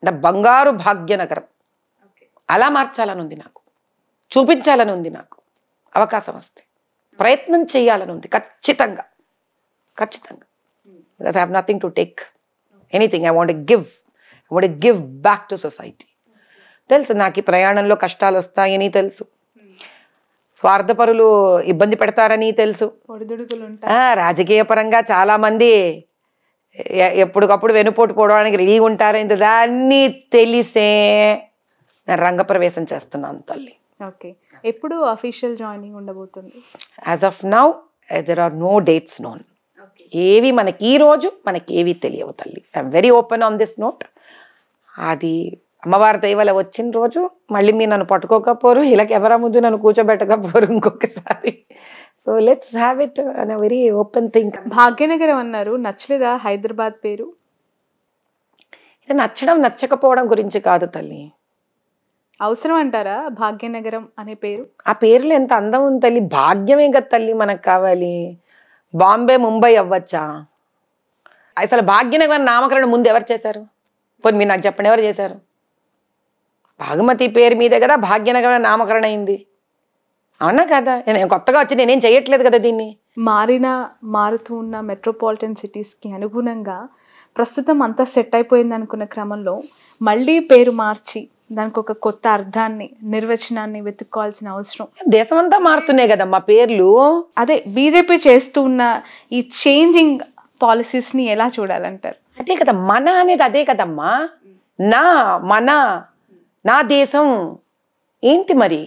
అంటే బంగారు భాగ్యనగరం అలా మార్చాలని ఉంది నాకు, చూపించాలని ఉంది నాకు. అవకాశం వస్తే ప్రయత్నం చేయాలని ఉంది ఖచ్చితంగా. Because I have nothing to take anything. I want give back to society. తెలుసు నాకు ఈ ప్రయాణంలో కష్టాలు వస్తాయని తెలుసు, స్వార్థపరులు ఇబ్బంది పెడతారని తెలుసు, రాజకీయ పరంగా చాలామంది ఎప్పటికప్పుడు వెనుపోటు పోవడానికి రెడీగా ఉంటారు. ఇంత దాన్ని తెలిసే నేను రంగప్రవేశం చేస్తున్నాను తల్లి. ఓకే, ఎప్పుడు అఫీషియల్ జాయినింగ్ ఉండబోతుంది? As of now there are no dates known. ఏవి మనకి ఈ రోజు మనకి ఏవి తెలియవు తల్లి. I'm very open on this note. అది అమ్మవారి దైవల వచ్చిన రోజు మళ్ళీ మీరు నన్ను పట్టుకోకపోరు, ఇలాగ ఎవరా ముందు నన్ను కూర్చోబెట్టకపోరు ఇంకొకసారి. So let's have it an a very open thing. Bhagyanagaram అన్నారు, నచ్చలేదా హైదరాబాద్ పేరు? ఇది నచ్చడం నచ్చకపోవడం గురించి కాదు తల్లి. అవసరం అంటారా భాగ్యనగరం అనే పేరు? ఆ పేర్లో ఎంత అందం ఉంది తల్లి. భాగ్యమే కదా తల్లి మనకు కావాలి. బాంబే ముంబై అవ్వచ్చా? అసలు భాగ్యనగరం నామకరణం ముందు ఎవరు చేశారు? పోనీ మీరు నాకు చెప్పండి, ఎవరు చేశారు? భాగమతి పేరు మీదే కదా భాగ్యనగరం నామకరణం అయింది, అవునా కదా? నేను కొత్తగా వచ్చి నేనేం చేయట్లేదు కదా దీన్ని. మారుతూ ఉన్న మెట్రోపాలిటన్ సిటీస్కి అనుగుణంగా ప్రస్తుతం అంతా సెట్ అయిపోయింది అనుకున్న క్రమంలో మళ్ళీ పేరు మార్చి దానికి ఒక కొత్త అర్థాన్ని, నిర్వచనాన్ని వెతుక్కోవాల్సిన అవసరం. దేశం అంతా మారుతున్నాయి కదమ్మా పేర్లు. అదే బీజేపీ చేస్తూ ఉన్న ఈ చేంజింగ్ పాలసీస్ని ఎలా చూడాలంటారు? అదే కదా మన అనేది, అదే కదమ్మా. మన నా దేశం ఏంటి మరి?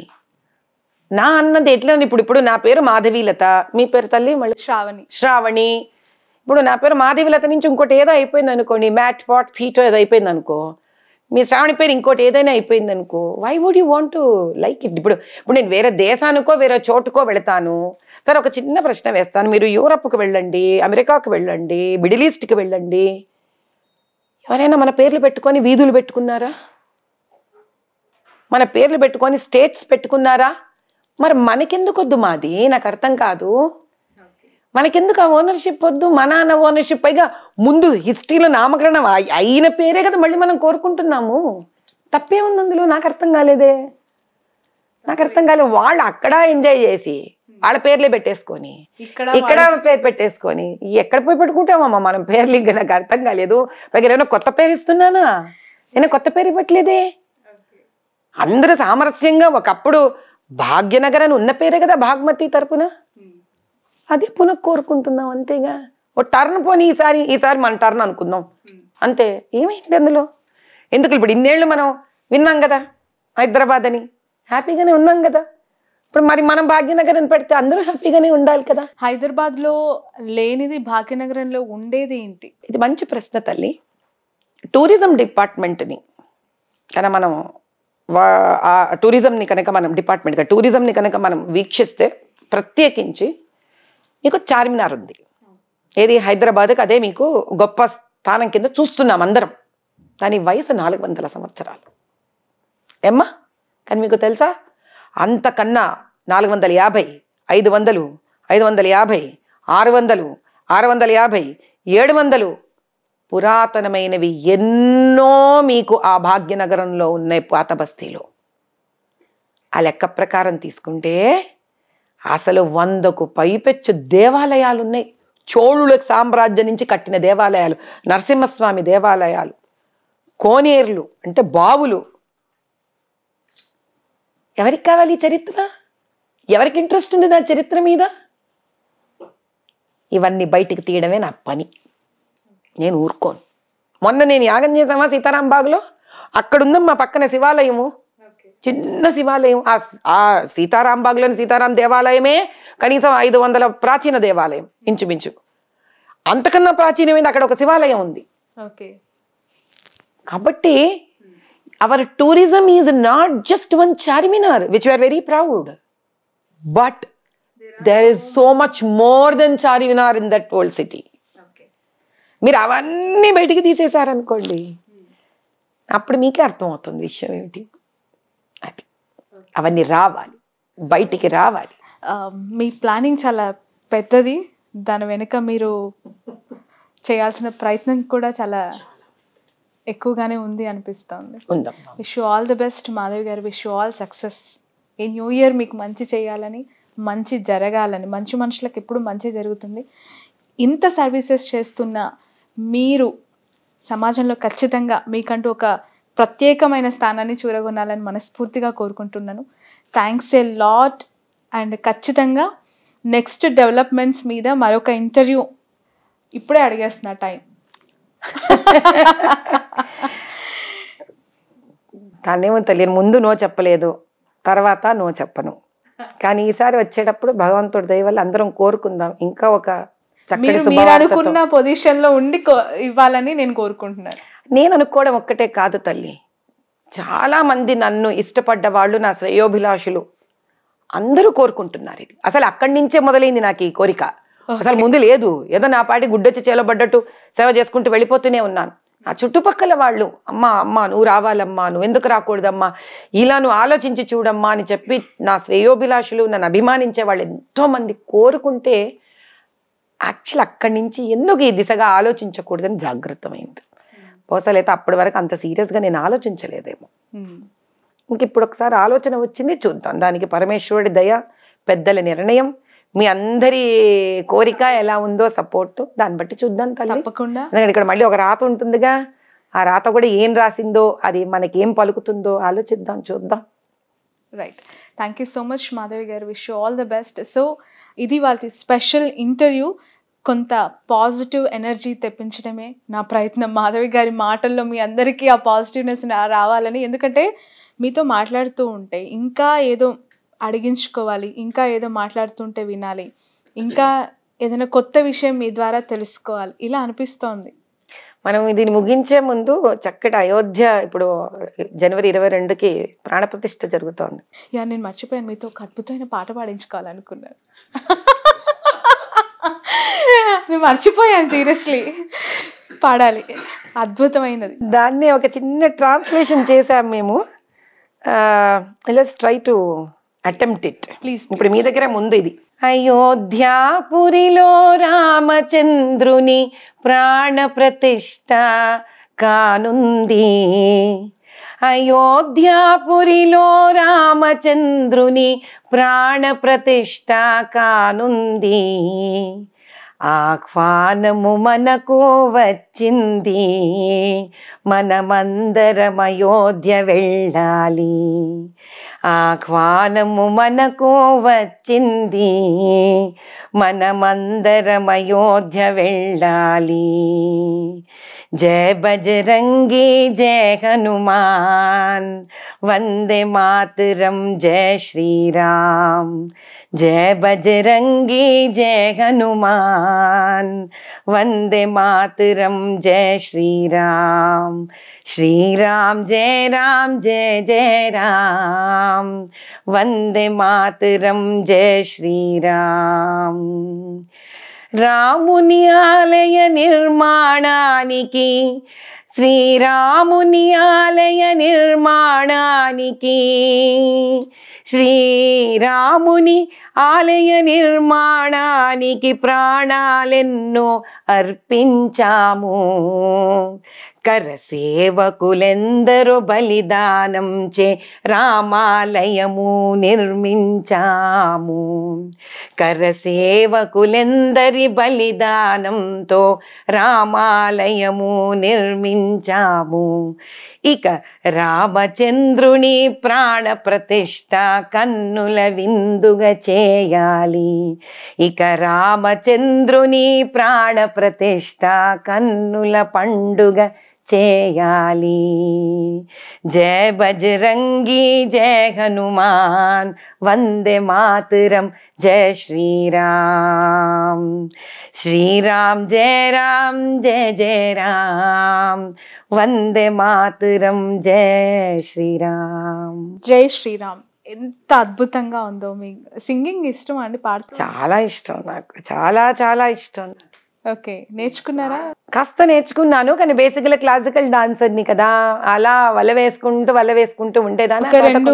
నా అన్నది ఎట్లా? ఇప్పుడు నా పేరు మాధవీలత, మీ పేరు తల్లి మళ్ళీ శ్రావణి. ఇప్పుడు నా పేరు మాధవీలత నుంచి ఇంకోటి ఏదో అయిపోయింది అనుకోండి, మ్యాట్ పాట్ ఫీటో ఏదో అయిపోయింది అనుకో, మీ శ్రావణి పేరు ఇంకోటి ఏదైనా అయిపోయింది అనుకో, why would you want to like it? ఇప్పుడు నేను వేరే దేశానికో వేరే చోటుకో వెళతాను, సరే ఒక చిన్న ప్రశ్న వేస్తాను. మీరు యూరప్కి వెళ్ళండి, అమెరికాకు వెళ్ళండి, మిడిల్ ఈస్ట్కి వెళ్ళండి, ఎవరైనా మన పేర్లు పెట్టుకొని వీధులు పెట్టుకున్నారా? మన పేర్లు పెట్టుకొని స్టేట్స్ పెట్టుకున్నారా? మరి మనకెందుకు వద్దు? మాది నాకు అర్థం కాదు. మనకెందుకు ఆ ఓనర్షిప్ వద్దు? మన అన్న ఓనర్షిప్, పైగా ముందు హిస్టరీలో నామకరణం అయిన పేరే కదా మళ్ళీ మనం కోరుకుంటున్నాము. తప్పే ఉంది అందులో? నాకు అర్థం కాలేదే. వాళ్ళు అక్కడ ఎంజాయ్ చేసి వాళ్ళ పేర్లే పెట్టేసుకొని ఇక్కడ పేరు పెట్టేసుకొని ఎక్కడ పోయి పెట్టుకుంటామమ్మా మనం పేర్లు? ఇంకా నాకు అర్థం కాలేదు. పైగా ఏమైనా కొత్త పేరు ఇస్తున్నానా? నేను కొత్త పేరు ఇవ్వట్లేదే. అందరూ సామరస్యంగా ఒకప్పుడు భాగ్యనగర్ ఉన్న పేరే కదా భాగమతి తరపున, అదే పునః కోరుకుంటున్నాం అంతేగా. ఓ టర్న్ పోనీ ఈసారి మన టర్న్ అనుకుందాం అంతే. ఏమైంది అందులో? ఎందుకు ఇప్పుడు ఇన్నేళ్ళు మనం విన్నాం కదా హైదరాబాద్ అని, హ్యాపీగానే ఉన్నాం కదా. ఇప్పుడు మరి మనం భాగ్యనగర్ అని పెడితే అందరూ హ్యాపీగానే ఉండాలి కదా. హైదరాబాద్లో లేనిది భాగ్యనగరంలో ఉండేది ఏంటి? ఇది మంచి ప్రశ్న తల్లి. టూరిజం డిపార్ట్మెంట్ని కనుక మనం టూరిజంని కనుక మనం డిపార్ట్మెంట్గా టూరిజంని కనుక మనం వీక్షిస్తే ప్రత్యేకించి మీకు చార్మినార్ ఉంది. ఏది హైదరాబాద్కి అదే మీకు గొప్ప స్థానం కింద చూస్తున్నాం అందరం. దాని వయసు 400 సంవత్సరాలు ఏమ్మా. కానీ మీకు తెలుసా అంతకన్నా 450, 500, 550, 600, 650, 700 పురాతనమైనవి ఎన్నో మీకు ఆ భాగ్యనగరంలో ఉన్నాయి పాత బస్తీలో. ఆ లెక్క ప్రకారం తీసుకుంటే అసలు 100కు పైపెచ్చు దేవాలయాలు ఉన్నాయి. చోళుల సామ్రాజ్యం నుంచి కట్టిన దేవాలయాలు, నరసింహస్వామి దేవాలయాలు, కోనేర్లు అంటే బావులు. ఎవరికి కావాలి ఈ చరిత్ర? ఎవరికి ఇంట్రెస్ట్ ఉంది నా చరిత్ర మీద? ఇవన్నీ బయటికి తీయడమే నా పని. నేను ఊరుకోను. మొన్న నేను యాగం చేసామా సీతారాంబాగ్లో, అక్కడుందమ్మా పక్కన శివాలయము, చిన్న శివాలయం. ఆ సీతారాంబాగ్లోని సీతారాం దేవాలయమే కనీసం 500 ప్రాచీన దేవాలయం ఇంచుమించు. అంతకన్నా ప్రాచీనమైంది అక్కడ ఒక శివాలయం ఉంది. కాబట్టి our tourism is not just one Charminar, which we are very proud, but there is so much more than Charminar in that old city. మీరు అవన్నీ బయటికి తీసేశారనుకోండి, అప్పుడు మీకే అర్థమవుతుంది విషయం ఏమిటి. అది అవన్నీ రావాలి, బయటికి రావాలి. మీ ప్లానింగ్ చాలా పెద్దది, దాని వెనుక మీరు చేయాల్సిన ప్రయత్నం కూడా చాలా ఎక్కువగానే ఉంది అనిపిస్తుంది. ఉందమ్మా. Wish you all the best Madhavi గారు. Wish you all success. ఈ న్యూ ఇయర్ మీకు మంచి చేయాలని, మంచి జరగాలని. మంచి మనుషులకు ఎప్పుడు మంచి జరుగుతుంది. ఇంత సర్వీసెస్ చేస్తున్న మీరు సమాజంలో ఖచ్చితంగా మీకంటూ ఒక ప్రత్యేకమైన స్థానాన్ని చూరగొనాలని మనస్ఫూర్తిగా కోరుకుంటున్నాను. Thanks a lot. అండ్ ఖచ్చితంగా నెక్స్ట్ డెవలప్మెంట్స్ మీద మరొక ఇంటర్వ్యూ ఇప్పుడే అడిగేస్తున్నా టైం. కానేమో తెలియదు, ముందు నో చెప్పలేదు, తర్వాత నో చెప్పను. కానీ ఈసారి వచ్చేటప్పుడు భగవంతుడి దయ వల్ల అందరం కోరుకుందాం ఇంకా ఒక మీరు అనుకున్న పొజిషన్ లో ఉండి ఇవ్వాలని నేను కోరుకుంటున్నాను. నేను అనుకోవడం ఒక్కటే కాదు తల్లి, చాలా మంది నన్ను ఇష్టపడ్డ వాళ్ళు, నా శ్రేయోభిలాషులు అందరూ కోరుకుంటున్నారు ఇది. అసలు అక్కడి నుంచే మొదలైంది నాకు ఈ కోరిక. అసలు ముందు లేదు, ఏదో నా పాటి గుడ్డొచ్చి చేలబడ్డట్టు సేవ చేసుకుంటూ వెళ్ళిపోతూనే ఉన్నాను. నా చుట్టుపక్కల వాళ్ళు అమ్మా నువ్వు రావాలమ్మా, నువ్వు ఎందుకు రాకూడదమ్మా, ఇలా నువ్వు ఆలోచించి చూడమ్మా అని చెప్పి నా శ్రేయోభిలాషులు, నన్ను అభిమానించే వాళ్ళు ఎంతోమంది కోరుకుంటే యాక్చువల్ అక్కడి నుంచి ఎందుకు ఈ దిశగా ఆలోచించకూడదని జాగ్రత్తమైంది. బహుశా అయితే అప్పటి వరకు అంత సీరియస్గా నేను ఆలోచించలేదేమో. ఇంక ఇప్పుడు ఒకసారి ఆలోచన వచ్చింది, చూద్దాం. దానికి పరమేశ్వరుడి దయ, పెద్దల నిర్ణయం, మీ అందరి కోరిక ఎలా ఉందో సపోర్ట్, దాన్ని బట్టి చూద్దాం తల్లి. తప్పకుండా. ఎందుకంటే ఇక్కడ మళ్ళీ ఒక రాత ఉంటుందిగా, ఆ రాత కూడా ఏం రాసిందో, అది మనకి ఏం పలుకుతుందో ఆలోచిద్దాం, చూద్దాం. Right. Thank you so much Madhavi గారు. Wish you all the best. So ఇది వాళ్ళ స్పెషల్ ఇంటర్వ్యూ. కొంత పాజిటివ్ ఎనర్జీ తెప్పించడమే నా ప్రయత్నం. మాధవి గారి మాటల్లో మీ అందరికీ ఆ పాజిటివ్నెస్ రావాలని. ఎందుకంటే మీతో మాట్లాడుతూ ఉంటే ఇంకా ఏదో అడిగించుకోవాలి, ఇంకా ఏదో మాట్లాడుతుంటే వినాలి, ఇంకా ఏదైనా కొత్త విషయం మీ ద్వారా తెలుసుకోవాలి, ఇలా అనిపిస్తోంది. మనం దీన్ని ముగించే ముందు చక్కటి అయోధ్య ఇప్పుడు జనవరి 22కి ప్రాణప్రతిష్ఠ జరుగుతోంది. యా, నేను మర్చిపోయాను, మీతో ఒక అద్భుతమైన పాట పాడించుకోవాలనుకున్నాను. నేను మర్చిపోయాను, సీరియస్లీ పాడాలి, అద్భుతమైనది. దాన్ని ఒక చిన్న ట్రాన్స్లేషన్ చేసాం మేము. Let's try to attempt it please. ఇప్పుడు మీ దగ్గర ముందు ఇది. అయోధ్యాపురిలో రామచంద్రుని ప్రాణ ప్రతిష్ఠ కానుంది. అయోధ్యాపురిలో రామచంద్రుని ప్రాణ ప్రతిష్ఠ కానుంది. ఆహ్వానము మనకు వచ్చింది, మనమందరం అయోధ్య వెళ్ళాలి. ఆహ్వానము మనకు వచ్చింది, మనమందరం అయోధ్య వెళ్ళాలి. జయ బజరంగి జయ హనుమాన్, వందే మాతరం జయ శ్రీరామ్. జయ బజరంగి జయ హనుమాన్, వందే మాతరం జయ శ్రీరామ్. శ్రీరామ్ జయ రామ్ జయ జయ రామ్, వందే మాతరం జయ శ్రీరామ్. రాముని ఆలయ నిర్మాణానికి, శ్రీరాముని ఆలయ నిర్మాణానికి, శ్రీరాముని ఆలయ నిర్మాణానికి ప్రాణాలెన్నో అర్పించాము. కరసేవకులెందరో బలిదానం చే రామాలయము నిర్మించాము. కరసేవకులెందరి బలిదానంతో రామాలయము నిర్మించాము. ఇక రామచంద్రుని ప్రాణ ప్రతిష్ఠ కన్నుల విందుగా చేయాలి. ఇక రామచంద్రుని ప్రాణ ప్రతిష్ఠ కన్నుల పండుగ చేయాలి. జయ బజరంగి జయ హనుమాన్, వందే మాతరం జయ శ్రీరామ్. శ్రీరామ్ జయ రామ్ జయ జయ రామ్, వందే మాతరం జయ శ్రీరామ్. జై శ్రీరామ్. ఎంత అద్భుతంగా ఉందో. మీ సింగింగ్ ఇష్టం అండి? పాడుతూ చాలా ఇష్టం నాకు, చాలా చాలా ఇష్టం. ఓకే, నేర్చుకున్నారా? కాస్త నేర్చుకున్నాను, కానీ బేసిక్గా క్లాసికల్ డాన్సర్ని కదా, అలా వల వేసుకుంటూ ఉండేదాన్ని. ఒక రెండు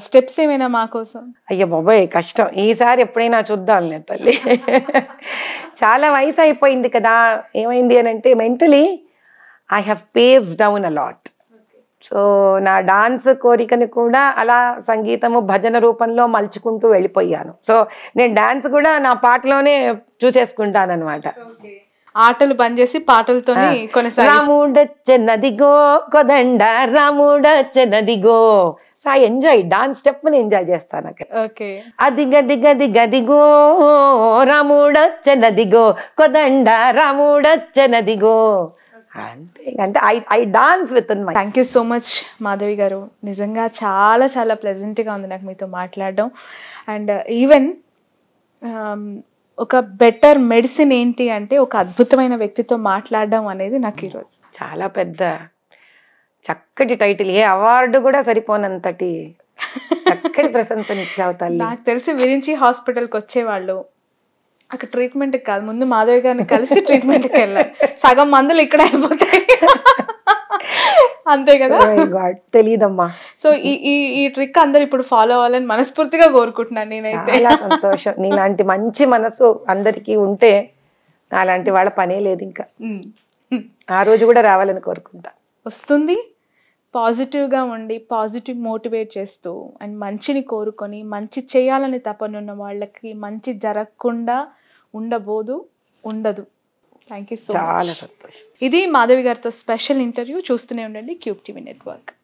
స్టెప్స్ ఏమైనా మా కోసం? అయ్యో బాబాయ్ కష్టం, ఈసారి ఎప్పుడైనా చూద్దాంలే తల్లి. చాలా వయసు అయిపోయింది కదా. ఏమైంది అని అంటే mentally I have paced down a lot. So నా డాన్స్ కోరికని కూడా అలా సంగీతము భజన రూపంలో మలుచుకుంటూ వెళ్ళిపోయాను. సో నేను డాన్స్ కూడా నా పాటలోనే చూసేసుకుంటాను అనమాట. ఆటలు బంద్ చేసి పాటలతోనే కొనసాగి రాముడొచ్చనదిగో కొదండ రాముడొచ్చనదిగో. So I enjoy dance step ని ఎంజాయ్ చేస్తాను అక్కడ. ఓకే. అదిగదిగదిగదిగో రాముడొచ్చనదిగో కొదండ రాముడొచ్చనదిగో. అంతే. అంటే I dance with in my. Thank you so much Madhavi గారు. నిజంగా చాలా చాలా ప్లెజెంట్గా ఉంది నాకు మీతో మాట్లాడడం. అండ్ ఈవెన్ ఒక బెటర్ మెడిసిన్ ఏంటి అంటే ఒక అద్భుతమైన వ్యక్తితో మాట్లాడడం అనేది నాకు ఈరోజు చాలా పెద్ద చక్కటి టైటిల్. ఏ అవార్డు కూడా సరిపోనంతటి చక్కటి ప్రశంసనిచ్చావు తల్లి. నాకు తెలిసి విరించి హాస్పిటల్కి వచ్చేవాళ్ళు అక్కడ ట్రీట్మెంట్కి కాదు, ముందు మాధవి గారిని కలిసి ట్రీట్మెంట్కి వెళ్ళాలి. సగం మందులు ఇక్కడ అయిపోతాయి. అంతే కదా. తెలీదమ్మా. సో ఈ ట్రిక్ అందరు ఇప్పుడు ఫాలో అవ్వాలని మనస్ఫూర్తిగా కోరుకుంటున్నాను నేనైతే. చాలా సంతోషం. నీలాంటి మంచి మనసు అందరికీ ఉంటే నాలాంటి వాళ్ళ పనే లేదు ఇంకా. ఆ రోజు కూడా రావాలని కోరుకుంటా. వస్తుంది. పాజిటివ్గా ఉండి పాజిటివ్ మోటివేట్ చేస్తూ అండ్ మంచిని కోరుకొని మంచి చేయాలని తపనున్న వాళ్ళకి మంచి జరగకుండా ఉండదు. Thank you so much. చాలా సంతోషం. ఇది మాధవి గారితో స్పెషల్ ఇంటర్వ్యూ. చూస్తూనే ఉండండి క్యూబ్ టీవీ నెట్వర్క్.